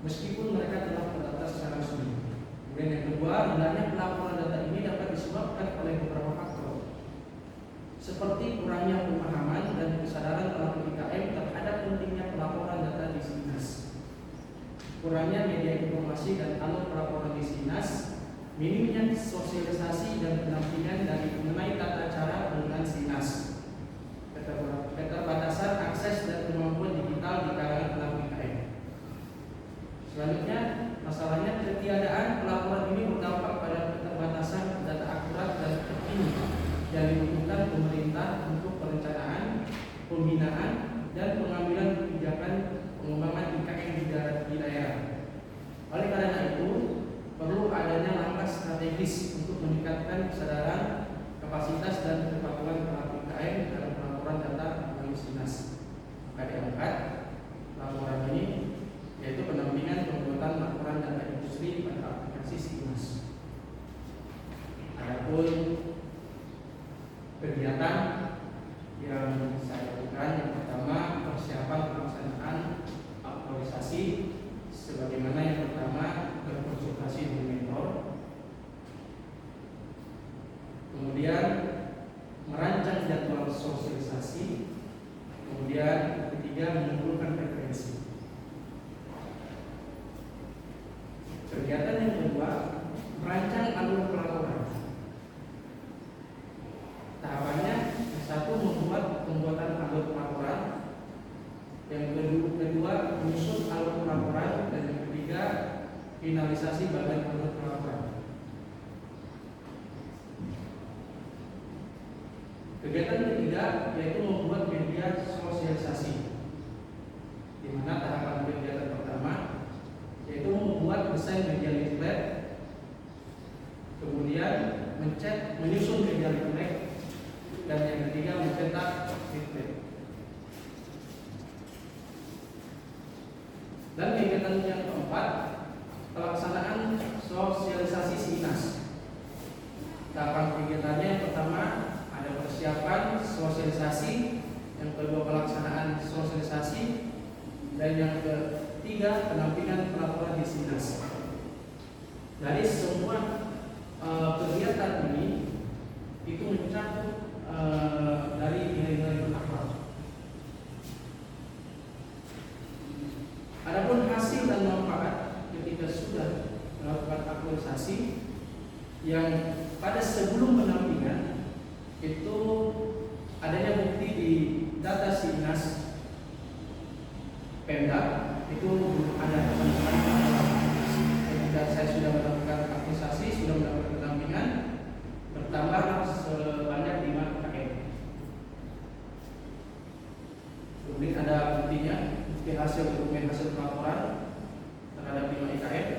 meskipun mereka telah terdaftar secara resmi. Kemudian yang kedua, rendahnya pelaporan data ini dapat disebabkan oleh beberapa faktor, seperti kurangnya pemahaman dan kesadaran pelaku IKM terhadap pentingnya pelaporan data di SINAS, kurangnya media informasi dan alur pelaporan di SINAS, minimnya sosialisasi dan pendampingan dari mengenai tata cara penggunaan SINAS, keterbatasan akses dan kemampuan digital di kalangan pelaku IKM. Selanjutnya, masalahnya ketiadaan pelaporan ini berdampak pada keterbatasan data akurat dan terkini yang dibutuhkan pemerintah untuk perencanaan, pembinaan, dan pengambilan kebijakan pengembangan IKM di daerah. Oleh karena itu, perlu adanya langkah strategis untuk meningkatkan kesadaran, kapasitas, dan kepatuhan pelaku IKM dalam pelaporan data melalui SINAS. Maka diangkat laporan ini, yaitu pendampingan pembuatan laporan data industri pada aplikasi SINAS. Adapun kegiatan yang saya lakukan, yang pertama persiapan pelaksanaan aktualisasi, sebagaimana yang pertama berkonsultasi dengan mentor, kemudian merancang jadwal sosialisasi, kemudian ketiga mengumpulkan referensi. Kegiatan yang kedua, merancang alur pelaporan. Tahapannya, yang satu membuat pembuatan alur pelaporan, yang kedua menyusun alur pelaporan, dan yang ketiga finalisasi bagian alur pelaporan. Kegiatan ketiga yaitu membuat media sosialisasi, di mana tahapan kegiatan pertama yaitu membuat desain media leaflet, kemudian menyusun media leaflet, dan yang ketiga mencetak leaflet. Dan kegiatan yang keempat, pelaksanaan sosialisasi SINAS. Tahapan kegiatannya yang pertama ada persiapan sosialisasi, yang kedua pelaksanaan sosialisasi, dan yang ketiga pendampingan pelaporan di SINAS. Dari semua kegiatan ini itu mencakup dari nilai-nilai berakhlak. Adapun hasil dan manfaat ketika sudah melakukan aktualisasi, yang pada sebelum pendampingan itu adanya bukti di data SINAS Pemda itu ada teman-teman ketika saya sudah melakukan aktualisasi, sudah melakukan pendampingan, bertambah sebanyak 5 KM. Kemudian ada buktinya, bukti hasil dokumen hasil pelaporan terhadap 5 IKM.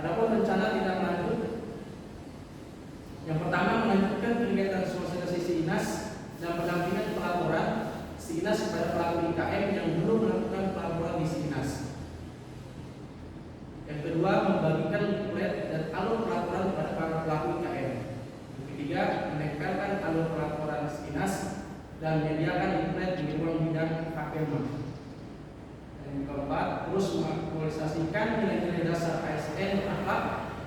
Adapun rencana tindak lanjut, yang pertama melanjutkan kegiatan sosialisasi SINAS dan pendampingan pelaporan SINAS kepada pelaku IKM yang belum melakukan pelaporan di SINAS. Yang kedua, membagikan leaflet dan alur pelaporan kepada para pelaku IKM. Yang ketiga, menempelkan alur pelaporan SINAS dan menyediakan leaflet di ruang bidang HPM. Yang keempat, terus mengaktualisasikan nilai-nilai dasar ASN berakhlak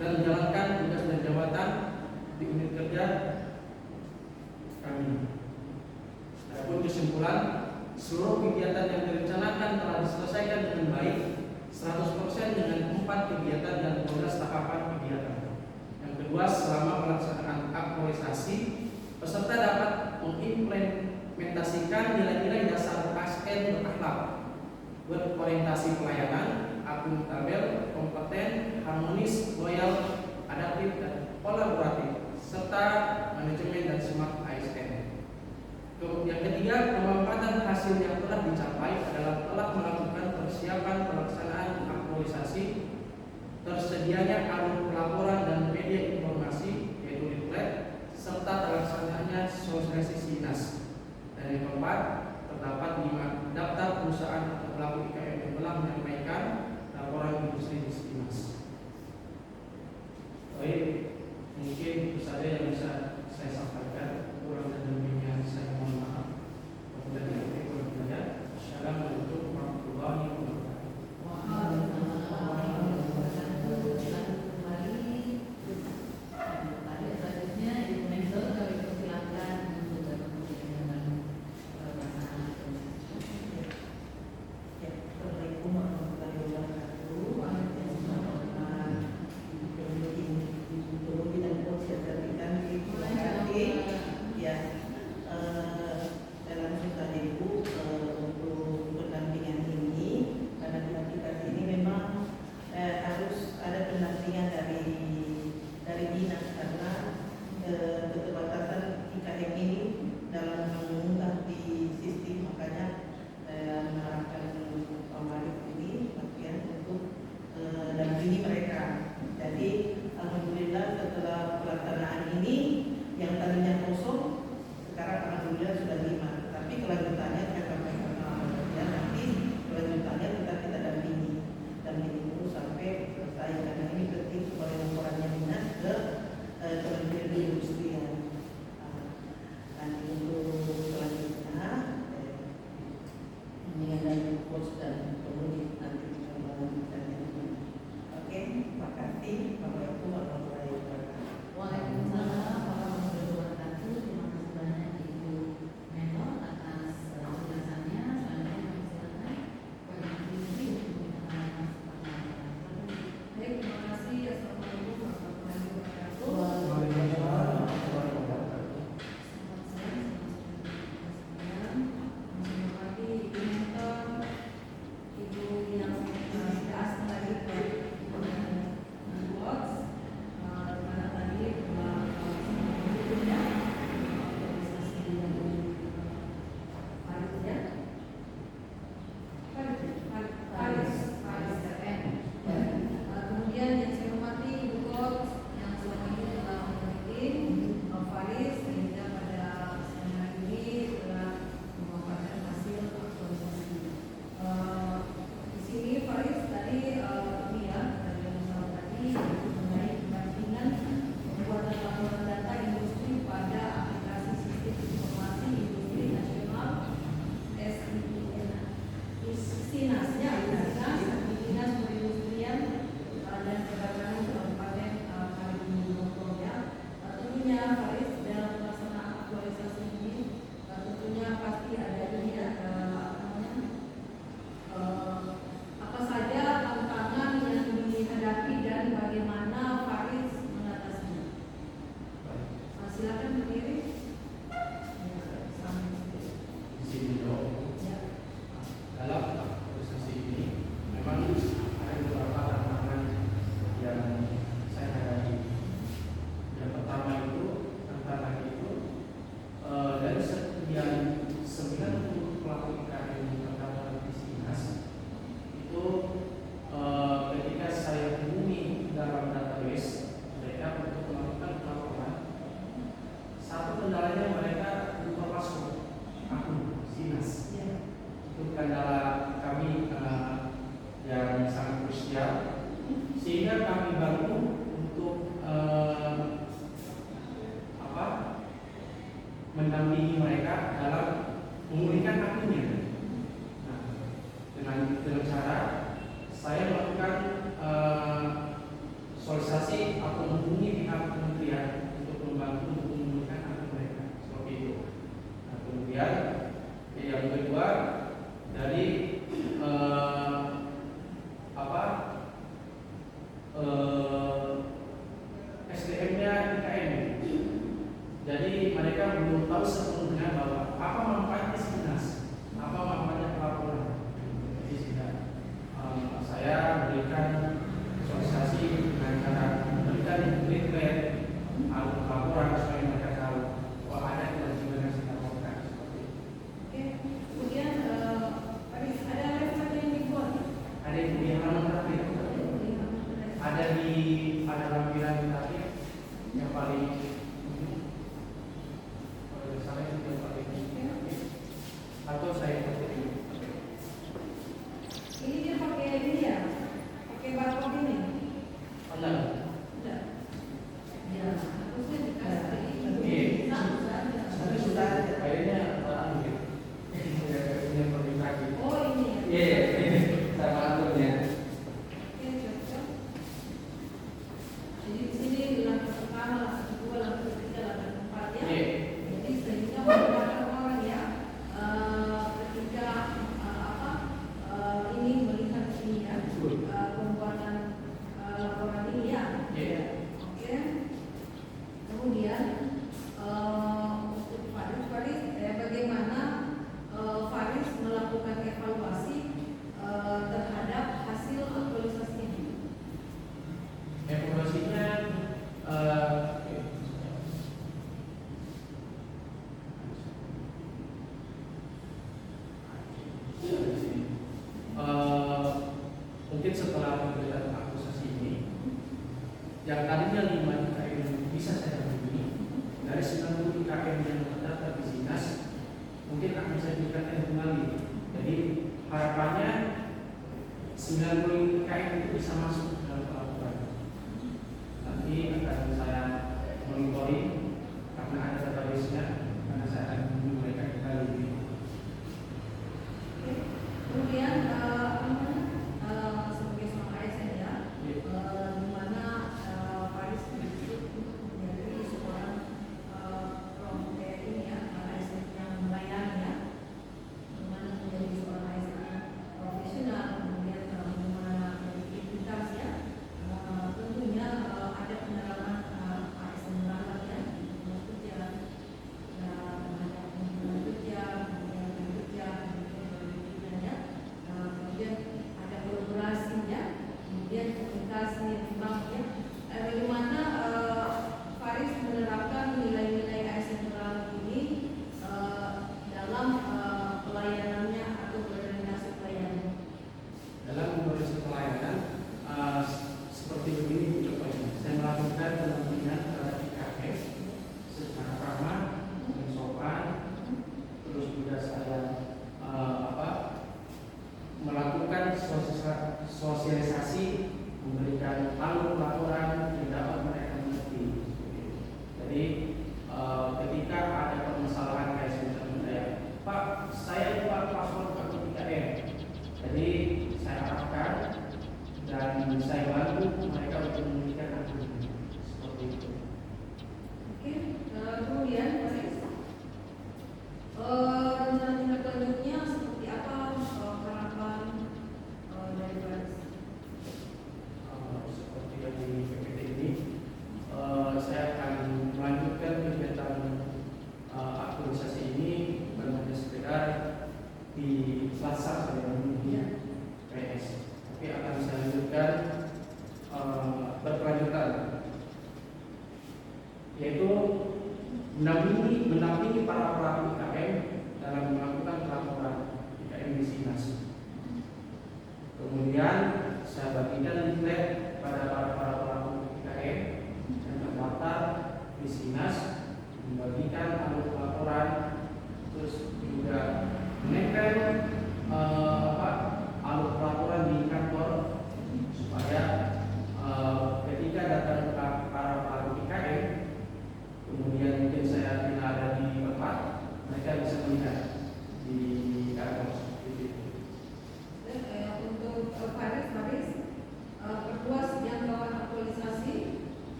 dan menjalankan tugas dan jabatan di unit kerja kami. Adapun kesimpulan, seluruh kegiatan yang direncanakan telah diselesaikan dengan baik, 100% dengan 4 kegiatan dan 12 tahapan kegiatan. Yang kedua, selama pelaksanaan aktualisasi, peserta dapat mengimplementasikan nilai-nilai dasar ASN berakhlak, berorientasi pelayanan, akuntabel, kompeten, harmonis, loyal, adaptif, dan kolaboratif, serta manajemen dan smart ASN. Yang ketiga, pemanfaatan hasil yang telah dicapai adalah telah melakukan persiapan pelaksanaan aktualisasi, tersedianya alur pelaporan dan media informasi yaitu leaflet, serta terlaksananya sosialisasi SINAS. Dan yang keempat, terdapat 5 daftar perusahaan atau pelaku IKM yang telah menyampaikan laporan industri di SINAS. Baik, mungkin itu saja yang bisa saya sampaikan. Kurang dan lebihnya saya mohon maaf. Assalamualaikum warahmatullahi wabarakatuh. mendampingi mereka dalam memulihkan hatinya. Nah, dengan cara saya melakukan sosialisasi atau menghubungi pihak kementerian untuk membantu untuk memulihkan hati mereka seperti itu. Nah, kemudian yang kedua dari SDM-nya IKM. Jadi mereka belum tahu sepenuhnya bahwa apa manfaatnya Sinas, apa manfaatnya pelaporan. Jadi sudah saya berikan sosialisasi dengan cara memberikan leaflet atau laporan supaya mereka tahu bahwa ada kewajiban yang kita lakukan seperti itu. Oke, kemudian ada leaflet yang dibuat. Ada di halaman terakhir. Ada di lampiran terakhir yang paling atau saya ini dia pakai ini ya, pakai barcode ini. enggak. Ya, harusnya dikasih. Tapi sudah kayaknya punya permintaan. Oh ini ya. Iya, sama aturnya. Oke, cocok. Jadi di sini langkah pertama, langkah kedua, langkah ketiga, langkah keempat ya. Jadi sehingga menggunakan orang ya ketika ini melihat ini ya pembuatan laporan ini ya. Oke. Kemudian untuk Faris bagaimana Faris melakukan evaluasi terhadap hasil aktualisasi ini? Evaluasinya mungkin setelah pemberitaan akusasi ini, yang tadinya 5 IKM yang bisa saya hubungi dari 90 IKM yang terdaftar di Sinas, mungkin akan saya tingkatkan kembali. Jadi harapannya 90 IKM itu bisa masuk